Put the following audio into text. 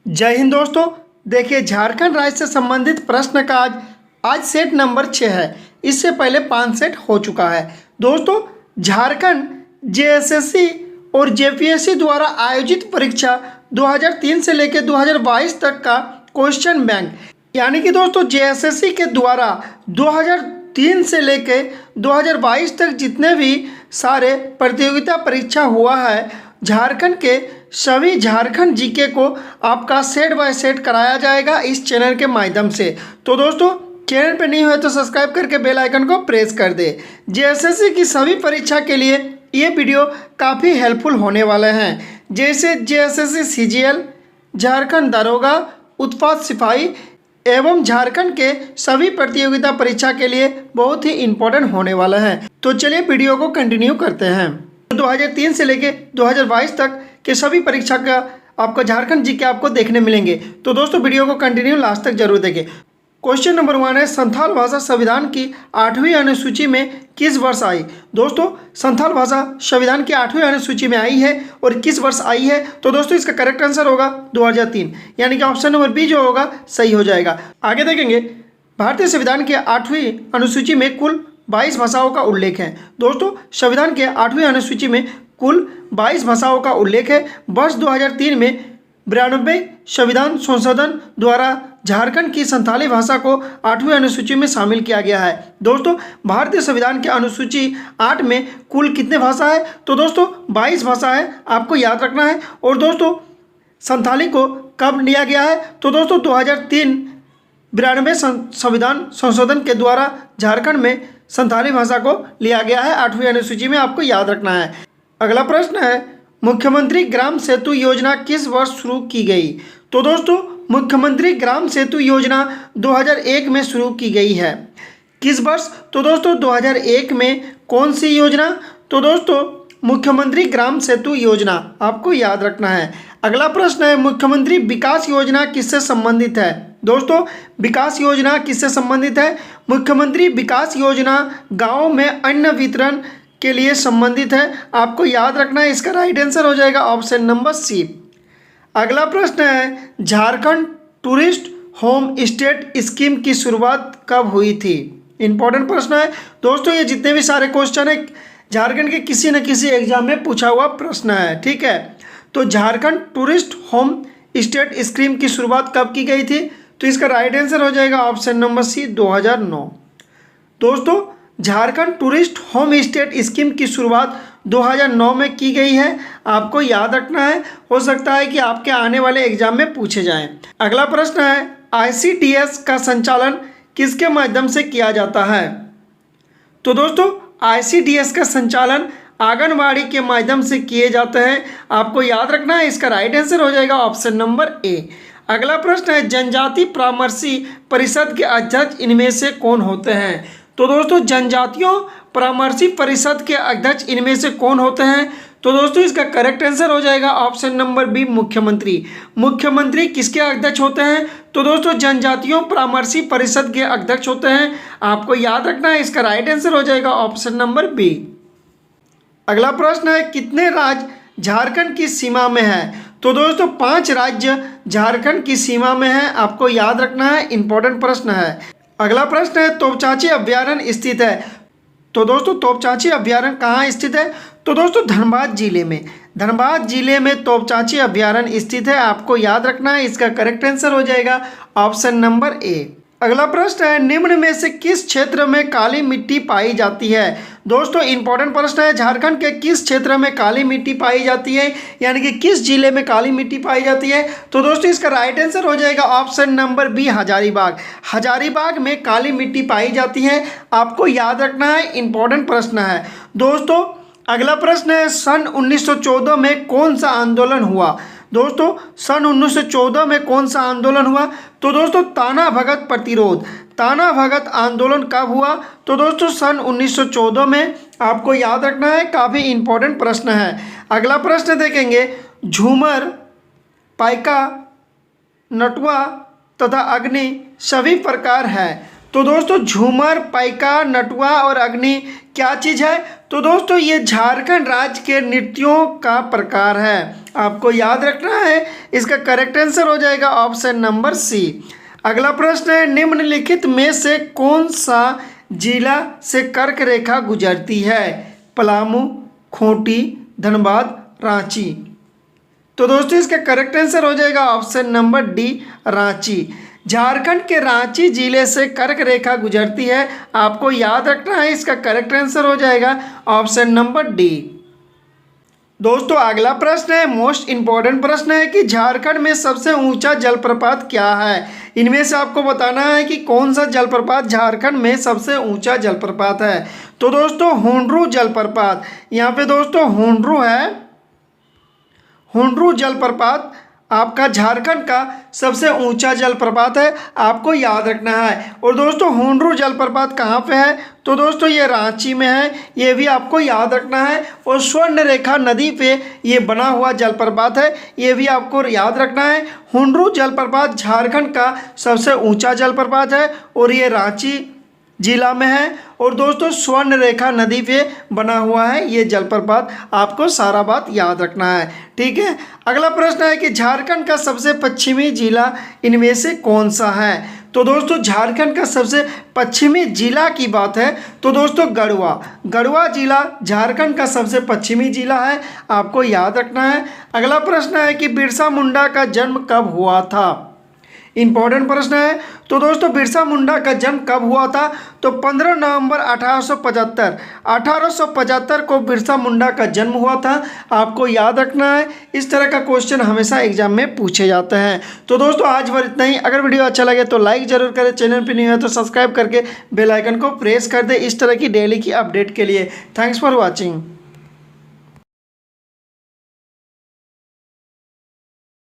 जय हिंद दोस्तों। देखिए, झारखंड राज्य से संबंधित प्रश्न का आज सेट नंबर 6 है। इससे पहले 5 सेट हो चुका है। दोस्तों, झारखंड जेएसएससी और जेपीएससी द्वारा आयोजित परीक्षा 2003 से लेकर 2022 तक का क्वेश्चन बैंक, यानी कि दोस्तों जेएसएससी के द्वारा 2003 से लेकर 2022 तक जितने भी सारे प्रतियोगिता परीक्षा हुआ है, झारखंड के सभी झारखंड जीके को आपका सेट बाय सेट कराया जाएगा इस चैनल के माध्यम से। तो दोस्तों, चैनल पे नहीं हुए तो सब्सक्राइब करके बेल आइकन को प्रेस कर दे। जेएसएससी की सभी परीक्षा के लिए ये वीडियो काफ़ी हेल्पफुल होने वाले हैं, जैसे जेएसएससी सीजीएल, झारखंड दरोगा, उत्पाद सिपाही एवं झारखंड के सभी प्रतियोगिता परीक्षा के लिए बहुत ही इम्पोर्टेंट होने वाला है। तो चलिए वीडियो को कंटिन्यू करते हैं। 2003 से लेके 2022 तक के सभी परीक्षा का आपको झारखंड जीके आपको देखने मिलेंगे। तो दोस्तों, वीडियो को कंटिन्यू लास्ट तक जरूर देखें। क्वेश्चन नंबर 1 है, संथाल भाषा संविधान की 8वीं अनुसूची में किस वर्ष आई? दोस्तों, संथाल भाषा संविधान की 8वीं अनुसूची में आई है और किस वर्ष आई है? तो दोस्तों, इसका करेक्ट आंसर होगा 2003, यानी कि ऑप्शन नंबर बी जो होगा सही हो जाएगा। आगे देखेंगे, भारतीय संविधान के 8वीं अनुसूची में कुल 22 भाषाओं का उल्लेख है। दोस्तों, संविधान के 8वीं अनुसूची में कुल 22 भाषाओं का उल्लेख है। वर्ष 2003 में 92 संविधान संशोधन द्वारा झारखंड की संथाली भाषा को 8वीं अनुसूची में शामिल किया गया है। दोस्तों, भारतीय संविधान के अनुसूची 8 में कुल कितने भाषा है? तो दोस्तों 22 भाषा है, आपको याद रखना है। और दोस्तों, संथाली को कब लिया गया है? तो दोस्तों 2003 92 संविधान संशोधन के द्वारा झारखंड में संथाली भाषा को लिया गया है 8वीं अनुसूची में, आपको याद रखना है। अगला प्रश्न है, मुख्यमंत्री ग्राम सेतु योजना किस वर्ष शुरू की गई? तो दोस्तों, मुख्यमंत्री ग्राम सेतु योजना 2001 में शुरू की गई है। किस वर्ष? तो दोस्तों 2001 में। कौन सी योजना? तो दोस्तों मुख्यमंत्री ग्राम सेतु योजना, आपको याद रखना है। अगला प्रश्न है, मुख्यमंत्री विकास योजना किससे संबंधित है? दोस्तों, विकास योजना किससे संबंधित है? मुख्यमंत्री विकास योजना गाँव में अन्न वितरण के लिए संबंधित है, आपको याद रखना है। इसका राइट आंसर हो जाएगा ऑप्शन नंबर सी। अगला प्रश्न है, Jharkhand tourist home state scheme की शुरुआत कब हुई थी? इंपॉर्टेंट प्रश्न है दोस्तों। ये जितने भी सारे क्वेश्चन है झारखंड के किसी न किसी एग्जाम में पूछा हुआ प्रश्न है, ठीक है। तो Jharkhand tourist home state scheme की शुरुआत कब की गई थी? तो इसका राइट आंसर हो जाएगा ऑप्शन नंबर सी, 2009। दोस्तों, Jharkhand tourist home state scheme की शुरुआत 2009 में की गई है, आपको याद रखना है। हो सकता है कि आपके आने वाले एग्जाम में पूछे जाएं। अगला प्रश्न है, आईसीडीएस का संचालन किसके माध्यम से किया जाता है? तो दोस्तों, आईसीडीएस का संचालन आंगनबाड़ी के माध्यम से किए जाते हैं, आपको याद रखना है। इसका राइट आंसर हो जाएगा ऑप्शन नंबर ए। अगला प्रश्न है, जनजाति परामर्शी परिषद के अध्यक्ष इनमें से कौन होते हैं? तो दोस्तों, जनजातियों परामर्शी परिषद के अध्यक्ष इनमें से कौन होते हैं? तो दोस्तों, इसका करेक्ट आंसर हो जाएगा ऑप्शन नंबर बी, मुख्यमंत्री। मुख्यमंत्री किसके अध्यक्ष होते हैं? तो दोस्तों, जनजातियों परामर्शी परिषद के अध्यक्ष होते हैं, आपको याद रखना है। इसका राइट आंसर हो जाएगा ऑप्शन नंबर बी। अगला प्रश्न है, कितने राज्य झारखंड की सीमा में है? तो दोस्तों 5 राज्य झारखंड की सीमा में है, आपको याद रखना है। इंपॉर्टेंट प्रश्न है। अगला प्रश्न है, तोपचांची अभ्यारण्य स्थित है। तो दोस्तों, तोपचांची अभ्यारण्य कहाँ स्थित है? तो दोस्तों धनबाद जिले में। धनबाद जिले में तोपचांची अभ्यारण्य स्थित है, आपको याद रखना है। इसका करेक्ट आंसर हो जाएगा ऑप्शन नंबर ए। अगला प्रश्न है, निम्न में से किस क्षेत्र में काली मिट्टी पाई जाती है? दोस्तों, इंपॉर्टेंट प्रश्न है, झारखंड के किस क्षेत्र में काली मिट्टी पाई जाती है, यानी कि किस जिले में काली मिट्टी पाई जाती है? तो दोस्तों, इसका राइट आंसर हो जाएगा option number B, Hazaribagh. Hazaribagh में काली मिट्टी पाई जाती है, आपको याद रखना है। इंपॉर्टेंट प्रश्न है दोस्तों। अगला प्रश्न है, सन 1914 में कौन सा आंदोलन हुआ? दोस्तों, सन 1914 में कौन सा आंदोलन हुआ? तो दोस्तों, ताना भगत प्रतिरोध। ताना भगत आंदोलन कब हुआ? तो दोस्तों सन 1914 में, आपको याद रखना है। काफ़ी इंपॉर्टेंट प्रश्न है। अगला प्रश्न देखेंगे, झूमर, पाइका, नटुआ तथा अग्नि सभी प्रकार है। तो दोस्तों, झूमर, पाइका, नटुआ और अग्नि क्या चीज़ है? तो दोस्तों ये झारखंड राज्य के नृत्यों का प्रकार है, आपको याद रखना है। इसका करेक्ट आंसर हो जाएगा ऑप्शन नंबर सी। अगला प्रश्न है, निम्नलिखित में से कौन सा जिला से कर्क रेखा गुजरती है? पलामू, खूंटी, धनबाद, रांची। तो दोस्तों इसका करेक्ट आंसर हो जाएगा option number D, Ranchi. Jharkhand के रांची जिले से कर्क रेखा गुजरती है, आपको याद रखना है। इसका करेक्ट आंसर हो जाएगा ऑप्शन नंबर डी। दोस्तों अगला प्रश्न है, मोस्ट इंपॉर्टेंट प्रश्न है कि झारखंड में सबसे ऊंचा जलप्रपात क्या है? इनमें से आपको बताना है कि कौन सा जलप्रपात झारखंड में सबसे ऊंचा जलप्रपात है। तो दोस्तों हुंड्रू जलप्रपात, यहाँ पे दोस्तों हुंड्रू है, हुंड्रू जलप्रपात आपका झारखंड का सबसे ऊंचा जलप्रपात है, आपको याद रखना है। और दोस्तों हुंड्रू जलप्रपात कहाँ पे है? तो दोस्तों ये रांची में है, ये भी आपको याद रखना है। और स्वर्ण रेखा नदी पे ये बना हुआ जलप्रपात है, ये भी आपको याद रखना है। हुंड्रू जलप्रपात झारखंड का सबसे ऊंचा जलप्रपात है और ये रांची जिला में है। और दोस्तों स्वर्ण रेखा नदी पे बना हुआ है ये जलप्रपात, आपको सारा बात याद रखना है, ठीक है। अगला प्रश्न है कि झारखंड का सबसे पश्चिमी जिला इनमें से कौन सा है? तो दोस्तों झारखंड का सबसे पश्चिमी जिला की बात है तो दोस्तों गढ़वा, गढ़वा जिला झारखंड का सबसे पश्चिमी जिला है, आपको याद रखना है। अगला प्रश्न है कि बिरसा मुंडा का जन्म कब हुआ था? इंपॉर्टेंट प्रश्न है। तो दोस्तों बिरसा मुंडा का जन्म कब हुआ था? तो 15 नवंबर 1875 को बिरसा मुंडा का जन्म हुआ था, आपको याद रखना है। इस तरह का क्वेश्चन हमेशा एग्जाम में पूछे जाते हैं। तो दोस्तों आज बार इतना ही। अगर वीडियो अच्छा लगे तो लाइक जरूर करें, चैनल पर नहीं है तो सब्सक्राइब करके बेल आइकन को प्रेस कर दें इस तरह की डेली की अपडेट के लिए। Thanks for watching.